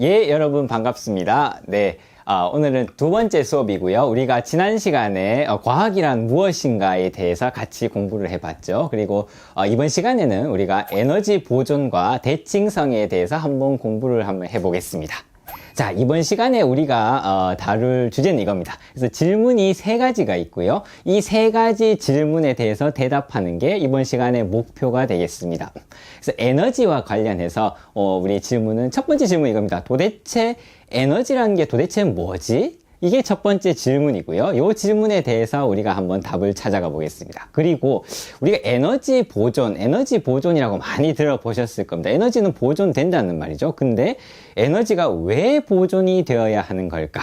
예, 여러분 반갑습니다. 네, 오늘은 두 번째 수업이고요. 우리가 지난 시간에 과학이란 무엇인가에 대해서 같이 공부를 해봤죠. 그리고 이번 시간에는 우리가 에너지 보존과 대칭성에 대해서 한번 공부를 한번 해보겠습니다. 자, 이번 시간에 우리가 다룰 주제는 이겁니다. 그래서 질문이 세 가지가 있고요. 이 세 가지 질문에 대해서 대답하는 게 이번 시간의 목표가 되겠습니다. 그래서 에너지와 관련해서 우리 질문은 첫 번째 질문 이겁니다. 도대체 에너지라는 게 도대체 뭐지? 이게 첫 번째 질문이고요. 이 질문에 대해서 우리가 한번 답을 찾아가 보겠습니다. 그리고 우리가 에너지 보존이라고 많이 들어보셨을 겁니다. 에너지는 보존된다는 말이죠. 근데 에너지가 왜 보존이 되어야 하는 걸까?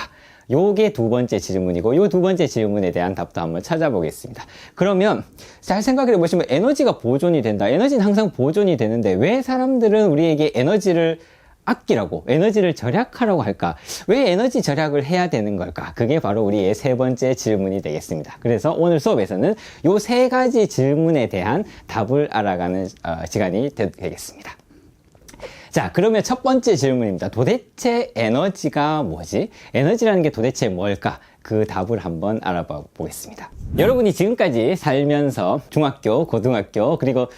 요게 두 번째 질문이고, 요 두 번째 질문에 대한 답도 한번 찾아보겠습니다. 그러면 잘 생각해 보시면 에너지가 보존이 된다. 에너지는 항상 보존이 되는데 왜 사람들은 우리에게 에너지를 아끼라고, 에너지를 절약하라고 할까? 왜 에너지 절약을 해야 되는 걸까? 그게 바로 우리의 세 번째 질문이 되겠습니다. 그래서 오늘 수업에서는 요 세 가지 질문에 대한 답을 알아가는 시간이 되겠습니다. 자, 그러면 첫 번째 질문입니다. 도대체 에너지가 뭐지? 에너지라는 게 도대체 뭘까? 그 답을 한번 알아봐 보겠습니다. 여러분이 지금까지 살면서 중학교, 고등학교, 그리고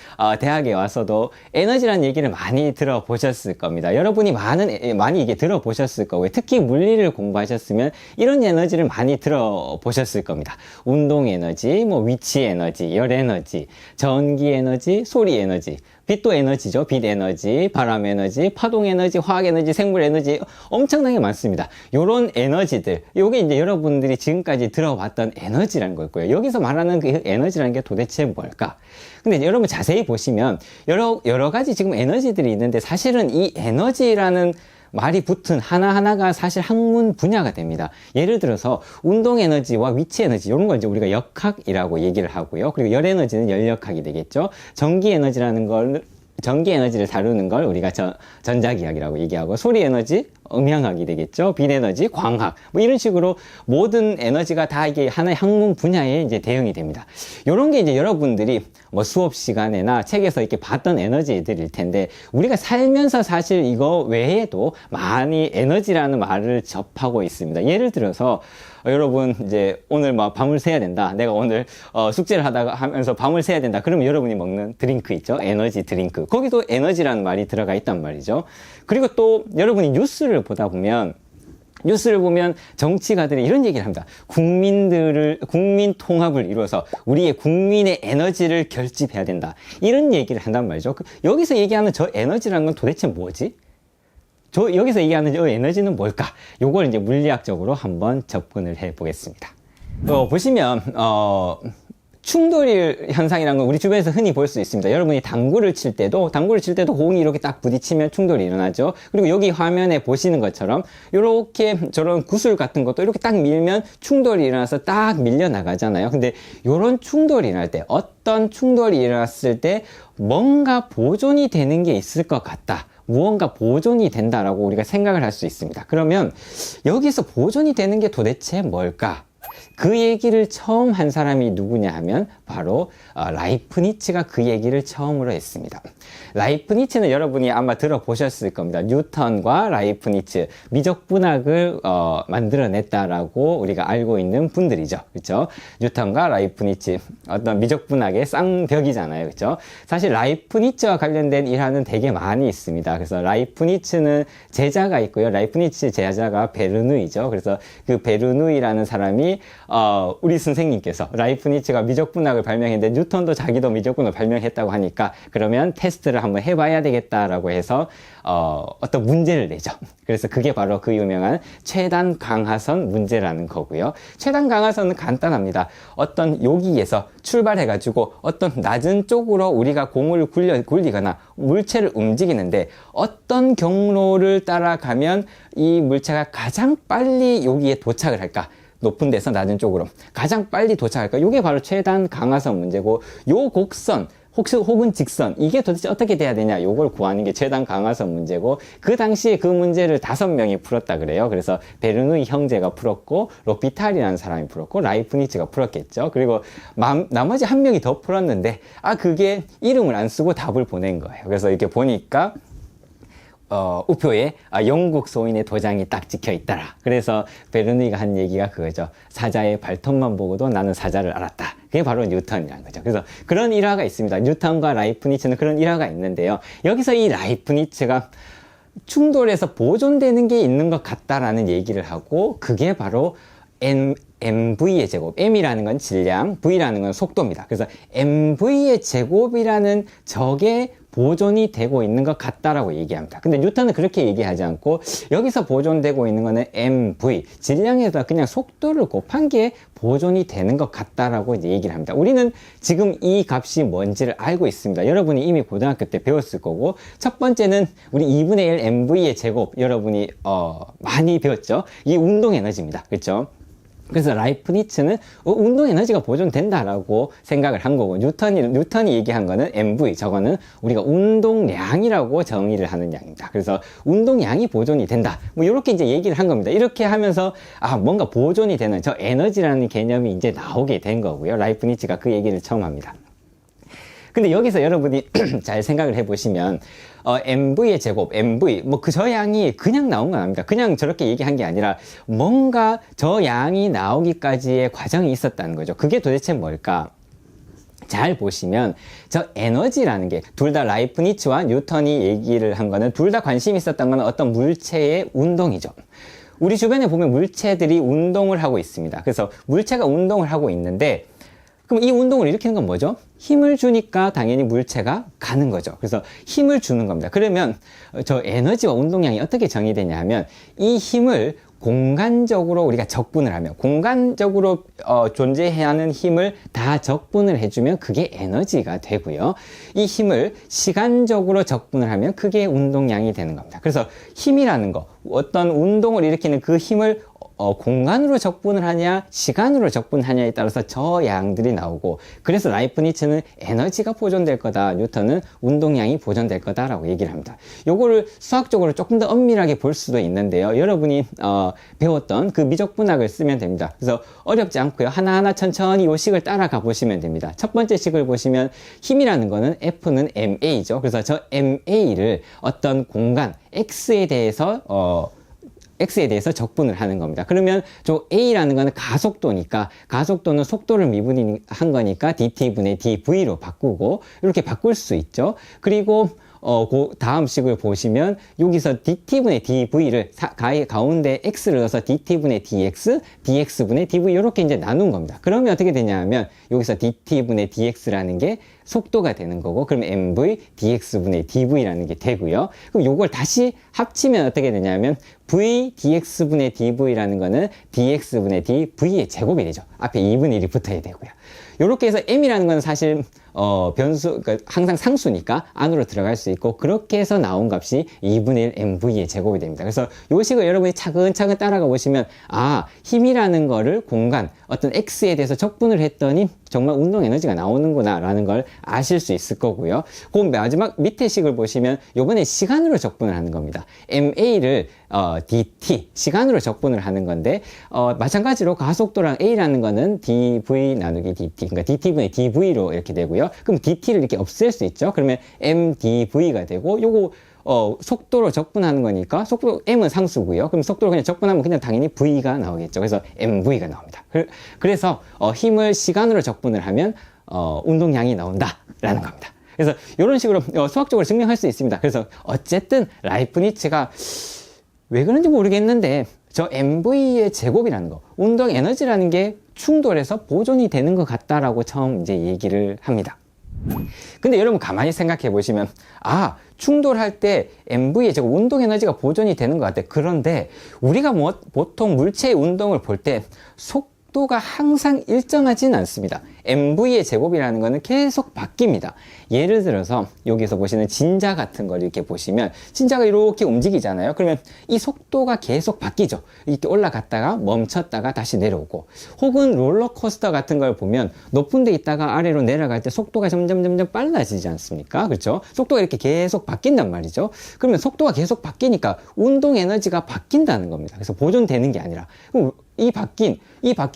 대학에 와서도 에너지라는 얘기를 많이 들어보셨을 겁니다. 여러분이 많이 이게 들어보셨을 거고요. 특히 물리를 공부하셨으면 이런 에너지를 많이 들어보셨을 겁니다. 운동 에너지, 위치 에너지, 열 에너지, 전기 에너지, 소리 에너지, 빛도 에너지죠. 빛 에너지, 바람 에너지, 파동 에너지, 화학 에너지, 생물 에너지 엄청나게 많습니다. 요런 에너지들, 요게 이제 여러분들이 지금까지 들어봤던 에너지라는 걸 거예요. 여기서 말하는 그 에너지라는 게 도대체 뭘까? 근데 여러분 자세히 보시면 여러 가지 지금 에너지들이 있는데 사실은 이 에너지라는 말이 붙은 하나하나가 사실 학문 분야가 됩니다. 예를 들어서 운동 에너지와 위치 에너지 이런 걸 이제 우리가 역학이라고 얘기를 하고요. 그리고 열 에너지는 열역학이 되겠죠. 전기 에너지를 다루는 걸 우리가 전자기학이라고 얘기하고, 소리 에너지, 음향학이 되겠죠. 빛 에너지, 광학, 이런 식으로 모든 에너지가 다 이게 하나의 학문 분야에 이제 대응이 됩니다. 요런 게 이제 여러분들이 수업 시간에나 책에서 이렇게 봤던 에너지들일 텐데, 우리가 살면서 사실 이거 외에도 많이 에너지라는 말을 접하고 있습니다. 예를 들어서 여러분 이제 오늘 밤을 새야 된다. 내가 오늘 숙제를 하면서 밤을 새야 된다. 그러면 여러분이 먹는 드링크 있죠? 에너지 드링크. 거기도 에너지라는 말이 들어가 있단 말이죠. 그리고 또 여러분이 뉴스를 보면 정치가들이 이런 얘기를 합니다. 국민 통합을 이루어서 우리의 국민의 에너지를 결집해야 된다. 이런 얘기를 한단 말이죠. 여기서 얘기하는 저 에너지라는 건 도대체 뭐지? 여기서 얘기하는 저 에너지는 뭘까? 요걸 이제 물리학적으로 한번 접근을 해 보겠습니다. 보시면, 충돌 현상이라는 건 우리 주변에서 흔히 볼 수 있습니다. 여러분이 당구를 칠 때도 공이 이렇게 딱 부딪히면 충돌이 일어나죠. 그리고 여기 화면에 보시는 것처럼 이렇게 저런 구슬 같은 것도 이렇게 딱 밀면 충돌이 일어나서 딱 밀려 나가잖아요. 근데 이런 충돌이 일어날 때, 어떤 충돌이 일어났을 때 뭔가 보존이 되는 게 있을 것 같다. 무언가 보존이 된다라고 우리가 생각을 할 수 있습니다. 그러면 여기서 보존이 되는 게 도대체 뭘까? 그 얘기를 처음 한 사람이 누구냐 하면 바로 라이프니츠가 그 얘기를 처음으로 했습니다. 라이프니츠는 여러분이 아마 들어보셨을 겁니다. 뉴턴과 라이프니츠, 미적분학을 만들어냈다라고 우리가 알고 있는 분들이죠. 그렇죠? 뉴턴과 라이프니츠, 어떤 미적분학의 쌍벽이잖아요. 그렇죠? 사실 라이프니츠와 관련된 일화는 되게 많이 있습니다. 그래서 라이프니츠는 제자가 있고요. 라이프니츠 제자가 베르누이죠. 그래서 그 베르누이라는 사람이 우리 선생님께서 라이프니츠가 미적분학을 발명했는데 뉴턴도 자기도 미적분을 발명했다고 하니까 그러면 테스트를 한번 해봐야 되겠다라고 해서 어떤 문제를 내죠. 그래서 그게 바로 그 유명한 최단 강하선 문제라는 거고요. 최단 강하선은 간단합니다. 어떤 여기에서 출발해가지고 어떤 낮은 쪽으로 우리가 공을 굴리거나 물체를 움직이는데 어떤 경로를 따라가면 이 물체가 가장 빨리 여기에 도착을 할까? 높은 데서 낮은 쪽으로 가장 빨리 도착할까? 이게 바로 최단 강하선 문제고, 요 곡선 혹은 직선, 이게 도대체 어떻게 돼야 되냐, 요걸 구하는 게 최단 강하선 문제고, 그 당시에 그 문제를 5명이 풀었다 그래요. 그래서 베르누이 형제가 풀었고, 로피탈이라는 사람이 풀었고, 라이프니츠가 풀었겠죠. 그리고 나머지 1명이 더 풀었는데 그게 이름을 안 쓰고 답을 보낸 거예요. 그래서 이렇게 보니까 우표에 영국 소인의 도장이 딱 찍혀 있더라. 그래서 베르누이가 한 얘기가 그거죠. 사자의 발톱만 보고도 나는 사자를 알았다. 그게 바로 뉴턴이라는 거죠. 그래서 그런 일화가 있습니다. 뉴턴과 라이프니츠는 그런 일화가 있는데요. 여기서 이 라이프니츠가 충돌해서 보존되는 게 있는 것 같다라는 얘기를 하고, 그게 바로 mv의 제곱, m이라는 건 질량, v라는 건 속도입니다. 그래서 mv의 제곱이라는 적에 보존이 되고 있는 것 같다라고 얘기합니다. 근데 뉴턴은 그렇게 얘기하지 않고, 여기서 보존되고 있는 거는 mv, 질량에다 그냥 속도를 곱한 게 보존이 되는 것 같다라고 이제 얘기를 합니다. 우리는 지금 이 값이 뭔지를 알고 있습니다. 여러분이 이미 고등학교 때 배웠을 거고, 첫 번째는 우리 2분의 1 mv의 제곱, 여러분이 많이 배웠죠. 이 운동 에너지입니다. 그렇죠? 그래서 라이프니츠는 운동 에너지가 보존된다라고 생각을 한 거고, 뉴턴이 얘기한 거는 mv, 저거는 우리가 운동량이라고 정의를 하는 양입니다. 그래서 운동량이 보존이 된다, 뭐 이렇게 이제 얘기를 한 겁니다. 이렇게 하면서 뭔가 보존이 되는 저 에너지라는 개념이 이제 나오게 된 거고요. 라이프니츠가 그 얘기를 처음 합니다. 근데 여기서 여러분이 잘 생각을 해보시면, mv의 제곱, mv, 저 양이 그냥 나온 건 아닙니다. 그냥 저렇게 얘기한 게 아니라 뭔가 저 양이 나오기까지의 과정이 있었다는 거죠. 그게 도대체 뭘까? 잘 보시면 저 에너지라는 게, 둘 다 라이프니츠와 뉴턴이 얘기를 한 거는, 둘 다 관심이 있었던 거는 어떤 물체의 운동이죠. 우리 주변에 보면 물체들이 운동을 하고 있습니다. 그래서 물체가 운동을 하고 있는데, 그럼 이 운동을 일으키는 건 뭐죠? 힘을 주니까 당연히 물체가 가는 거죠. 그래서 힘을 주는 겁니다. 그러면 저 에너지와 운동량이 어떻게 정의되냐 하면, 이 힘을 공간적으로 우리가 적분을 하면, 공간적으로 존재해야 하는 힘을 다 적분을 해주면 그게 에너지가 되고요. 이 힘을 시간적으로 적분을 하면 그게 운동량이 되는 겁니다. 그래서 힘이라는 거, 어떤 운동을 일으키는 그 힘을 공간으로 적분을 하냐 시간으로 적분하냐에 따라서 저 양들이 나오고, 그래서 라이프니츠는 에너지가 보존될 거다, 뉴턴은 운동량이 보존될 거다라고 얘기를 합니다. 요거를 수학적으로 조금 더 엄밀하게 볼 수도 있는데요. 여러분이 배웠던 그 미적분학을 쓰면 됩니다. 그래서 어렵지 않고요. 하나하나 천천히 요 식을 따라가 보시면 됩니다. 첫 번째 식을 보시면 힘이라는 거는 F는 ma죠. 그래서 저 ma를 어떤 공간 x에 대해서 적분을 하는 겁니다. 그러면 저 a라는 거는 가속도니까, 가속도는 속도를 미분한 거니까 dt분의 dv로 바꾸고, 이렇게 바꿀 수 있죠. 그리고 그 다음 식을 보시면 여기서 dt분의 dv를 가운데 x를 넣어서 dt분의 dx, dx분의 dv 이렇게 이제 나눈 겁니다. 그러면 어떻게 되냐 하면 여기서 dt분의 dx라는 게 속도가 되는 거고, 그럼 mv dx분의 dv라는 게 되고요. 그럼 요걸 다시 합치면 어떻게 되냐면 v dx분의 dv라는 거는 dx분의 dv의 제곱이 되죠. 앞에 2분의 1이 붙어야 되고요. 요렇게 해서 m이라는 건 사실 변수, 그러니까 항상 상수니까 안으로 들어갈 수 있고, 그렇게 해서 나온 값이 2분의 1 mv의 제곱이 됩니다. 그래서 요 식을 여러분이 차근차근 따라가 보시면, 힘이라는 거를 공간, 어떤 x에 대해서 적분을 했더니 정말 운동 에너지가 나오는구나 라는 걸 아실 수 있을 거고요. 그 마지막 밑에 식을 보시면 요번에 시간으로 적분을 하는 겁니다. ma를 dt, 시간으로 적분을 하는 건데, 마찬가지로 가속도랑 a라는 거는 dv 나누기 dt, 그러니까 dt분의 dv로 이렇게 되고요. 그럼 dt를 이렇게 없앨 수 있죠. 그러면 mdv가 되고, 요거 속도로 적분하는 거니까, 속도 m은 상수고요. 그럼 속도로 그냥 적분하면 그냥 당연히 v가 나오겠죠. 그래서 mv가 나옵니다. 그래서 힘을 시간으로 적분을 하면 운동량이 나온다라는 겁니다. 그래서 이런 식으로 수학적으로 증명할 수 있습니다. 그래서 어쨌든 라이프니츠가 왜 그런지 모르겠는데 저 mv의 제곱이라는 거, 운동 에너지라는 게 충돌해서 보존이 되는 것 같다라고 처음 이제 얘기를 합니다. 근데 여러분 가만히 생각해 보시면, 충돌할 때 mv의 제곱, 운동 에너지가 보존이 되는 것 같아. 그런데 우리가 보통 물체의 운동을 볼 때 속도가 항상 일정하진 않습니다. mv의 제곱이라는 거는 계속 바뀝니다. 예를 들어서 여기서 보시는 진자 같은 걸 이렇게 보시면, 진자가 이렇게 움직이잖아요. 그러면 이 속도가 계속 바뀌죠. 이렇게 올라갔다가 멈췄다가 다시 내려오고, 혹은 롤러코스터 같은 걸 보면 높은 데 있다가 아래로 내려갈 때 속도가 점점 빨라지지 않습니까? 그렇죠? 속도가 이렇게 계속 바뀐단 말이죠. 그러면 속도가 계속 바뀌니까 운동 에너지가 바뀐다는 겁니다. 그래서 보존되는 게 아니라, 이 바뀐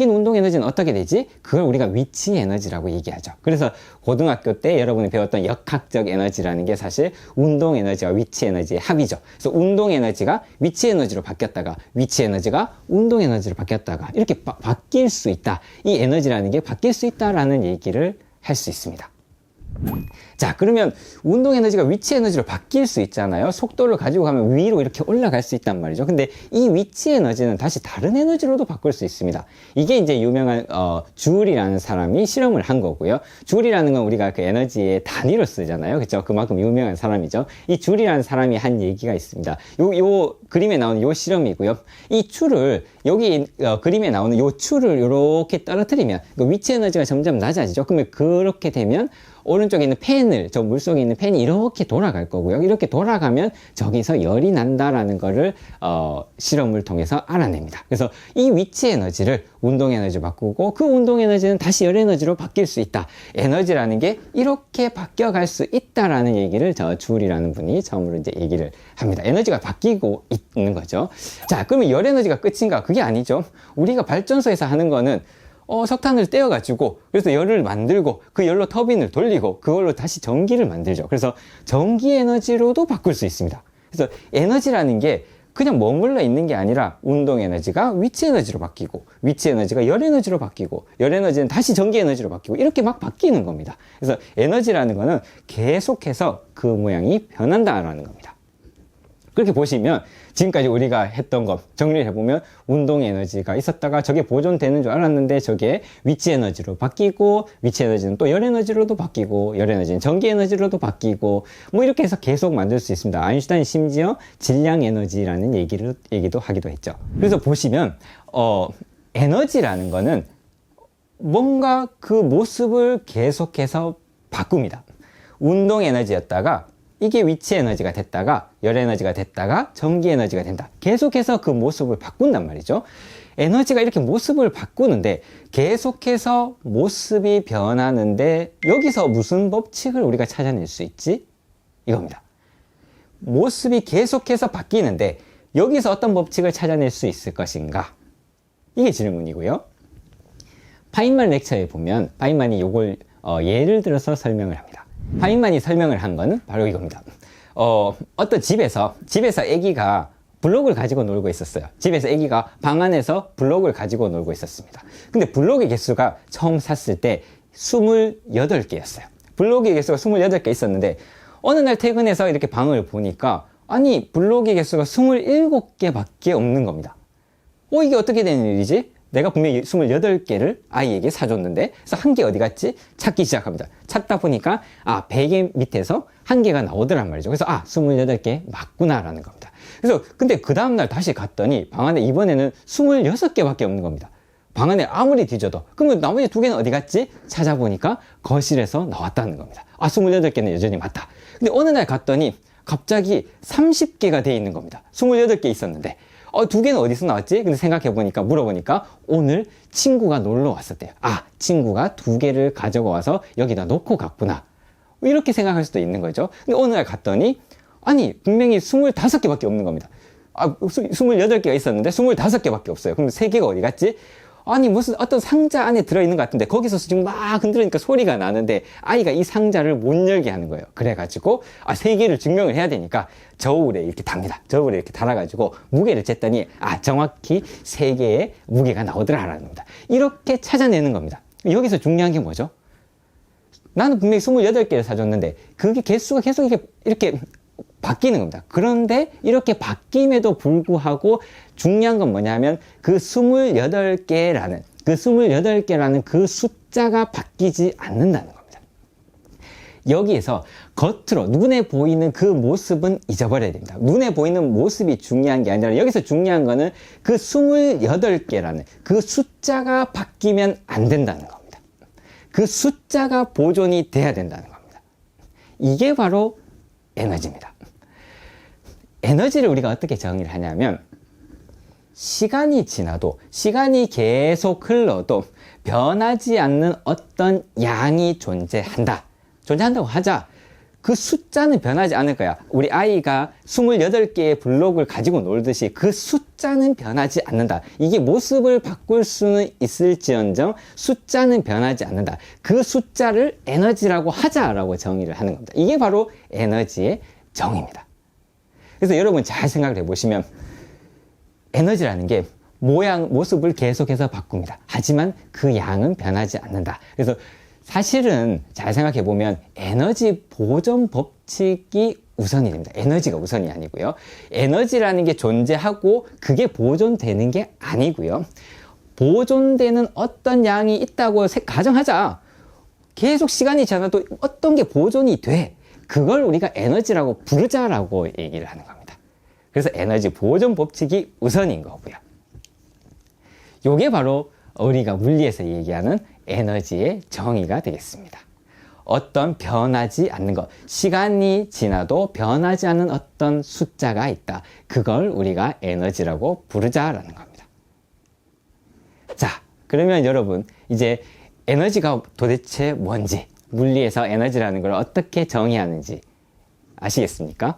운동 에너지는 어떻게 되지? 그걸 우리가 위치 에너지라고 얘기하죠. 그래서 고등학교 때 여러분이 배웠던 역학적 에너지라는 게 사실 운동 에너지와 위치 에너지의 합이죠. 그래서 운동 에너지가 위치 에너지로 바뀌었다가 위치 에너지가 운동 에너지로 바뀌었다가 이렇게 바뀔 수 있다. 이 에너지라는 게 바뀔 수 있다라는 얘기를 할 수 있습니다. 자, 그러면 운동 에너지가 위치 에너지로 바뀔 수 있잖아요. 속도를 가지고 가면 위로 이렇게 올라갈 수 있단 말이죠. 근데 이 위치 에너지는 다시 다른 에너지로도 바꿀 수 있습니다. 이게 이제 유명한 줄이라는 사람이 실험을 한 거고요. 줄이라는 건 우리가 그 에너지의 단위로 쓰잖아요. 그렇죠? 그만큼 유명한 사람이죠. 이 줄이라는 사람이 한 얘기가 있습니다. 요 그림에 나오는 요 실험이고요. 이 줄을 여기 그림에 나오는 요 줄을 이렇게 떨어뜨리면 그 위치 에너지가 점점 낮아지죠. 그러면 그렇게 되면 오른쪽에 있는 팬을, 저 물속에 있는 팬이 이렇게 돌아갈 거고요. 이렇게 돌아가면 저기서 열이 난다라는 거를 실험을 통해서 알아냅니다. 그래서 이 위치 에너지를 운동 에너지로 바꾸고 그 운동 에너지는 다시 열 에너지로 바뀔 수 있다. 에너지라는 게 이렇게 바뀌어갈 수 있다라는 얘기를 저 줄이라는 분이 처음으로 이제 얘기를 합니다. 에너지가 바뀌고 있는 거죠. 자, 그러면 열 에너지가 끝인가? 그게 아니죠. 우리가 발전소에서 하는 거는 석탄을 떼어가지고 그래서 열을 만들고 그 열로 터빈을 돌리고 그걸로 다시 전기를 만들죠. 그래서 전기 에너지로도 바꿀 수 있습니다. 그래서 에너지라는 게 그냥 머물러 있는 게 아니라 운동 에너지가 위치 에너지로 바뀌고 위치 에너지가 열 에너지로 바뀌고 열 에너지는 다시 전기 에너지로 바뀌고 이렇게 막 바뀌는 겁니다. 그래서 에너지라는 거는 계속해서 그 모양이 변한다라는 겁니다. 그렇게 보시면 지금까지 우리가 했던 것 정리를 해보면 운동 에너지가 있었다가 저게 보존되는 줄 알았는데 저게 위치 에너지로 바뀌고 위치 에너지는 또 열 에너지로도 바뀌고 열 에너지는 전기 에너지로도 바뀌고 뭐 이렇게 해서 계속 만들 수 있습니다. 아인슈타인 심지어 질량 에너지라는 얘기도 하기도 했죠. 그래서 보시면 에너지라는 거는 뭔가 그 모습을 계속해서 바꿉니다. 운동 에너지였다가 이게 위치 에너지가 됐다가 열 에너지가 됐다가 전기 에너지가 된다. 계속해서 그 모습을 바꾼단 말이죠. 에너지가 이렇게 모습을 바꾸는데 계속해서 모습이 변하는데 여기서 무슨 법칙을 우리가 찾아낼 수 있지? 이겁니다. 모습이 계속해서 바뀌는데 여기서 어떤 법칙을 찾아낼 수 있을 것인가? 이게 질문이고요. 파인만 렉처에 보면 파인만이 요걸 예를 들어서 설명을 합니다. 파인만이 설명을 한 거는 바로 이겁니다. 어떤 집에서 아기가 블록을 가지고 놀고 있었어요. 집에서 아기가 방 안에서 블록을 가지고 놀고 있었습니다. 근데 블록의 개수가 처음 샀을 때 28개였어요. 블록의 개수가 28개 있었는데 어느 날 퇴근해서 이렇게 방을 보니까 아니 블록의 개수가 27개밖에 없는 겁니다. 이게 어떻게 되는 일이지? 내가 분명히 28개를 아이에게 사줬는데 그래서 한 개 어디 갔지? 찾기 시작합니다. 찾다 보니까 베개 밑에서 한 개가 나오더란 말이죠. 그래서 28개 맞구나라는 겁니다. 그래서 근데 그 다음날 다시 갔더니 방 안에 이번에는 26개밖에 없는 겁니다. 방 안에 아무리 뒤져도 그러면 나머지 2개는 어디 갔지? 찾아보니까 거실에서 나왔다는 겁니다. 28개는 여전히 맞다. 근데 어느 날 갔더니 갑자기 30개가 돼 있는 겁니다. 28개 있었는데 2개는 어디서 나왔지? 근데 생각해보니까, 물어보니까, 오늘 친구가 놀러 왔었대요. 친구가 2개를 가져고 와서 여기다 놓고 갔구나. 이렇게 생각할 수도 있는 거죠. 근데 어느 날 갔더니, 분명히 25개밖에 없는 겁니다. 28개가 있었는데 25개밖에 없어요. 그럼 3개가 어디 갔지? 무슨 어떤 상자 안에 들어있는 것 같은데 거기서 지금 막 흔들으니까 소리가 나는데 아이가 이 상자를 못 열게 하는 거예요. 그래가지고 3개를 증명을 해야 되니까 저울에 이렇게 답니다. 저울에 이렇게 달아가지고 무게를 쟀더니 정확히 3개의 무게가 나오더라라는 겁니다. 이렇게 찾아내는 겁니다. 여기서 중요한 게 뭐죠? 나는 분명히 28개를 사줬는데 그게 개수가 계속 이렇게 바뀌는 겁니다. 그런데 이렇게 바뀜에도 불구하고 중요한 건 뭐냐면 그 28개라는 그 숫자가 바뀌지 않는다는 겁니다. 여기에서 겉으로 눈에 보이는 그 모습은 잊어버려야 됩니다. 눈에 보이는 모습이 중요한 게 아니라 여기서 중요한 거는 그 28개라는 그 숫자가 바뀌면 안 된다는 겁니다. 그 숫자가 보존이 돼야 된다는 겁니다. 이게 바로 에너지입니다. 에너지를 우리가 어떻게 정의를 하냐면 시간이 지나도 시간이 계속 흘러도 변하지 않는 어떤 양이 존재한다고 하자. 그 숫자는 변하지 않을 거야. 우리 아이가 28개의 블록을 가지고 놀듯이 그 숫자는 변하지 않는다. 이게 모습을 바꿀 수는 있을지언정 숫자는 변하지 않는다. 그 숫자를 에너지라고 하자라고 정의를 하는 겁니다. 이게 바로 에너지의 정의입니다. 그래서 여러분 잘 생각을 해보시면 에너지라는 게 모습을 계속해서 바꿉니다. 하지만 그 양은 변하지 않는다. 그래서 사실은 잘 생각해 보면 에너지 보존 법칙이 우선이 됩니다. 에너지가 우선이 아니고요. 에너지라는 게 존재하고 그게 보존되는 게 아니고요. 보존되는 어떤 양이 있다고 가정하자. 계속 시간이 지나도 어떤 게 보존이 돼. 그걸 우리가 에너지라고 부르자라고 얘기를 하는 겁니다. 그래서 에너지 보존 법칙이 우선인 거고요. 요게 바로 우리가 물리에서 얘기하는 에너지의 정의가 되겠습니다. 어떤 변하지 않는 것, 시간이 지나도 변하지 않는 어떤 숫자가 있다. 그걸 우리가 에너지라고 부르자라는 겁니다. 자, 그러면 여러분 이제 에너지가 도대체 뭔지, 물리에서 에너지라는 걸 어떻게 정의하는지 아시겠습니까?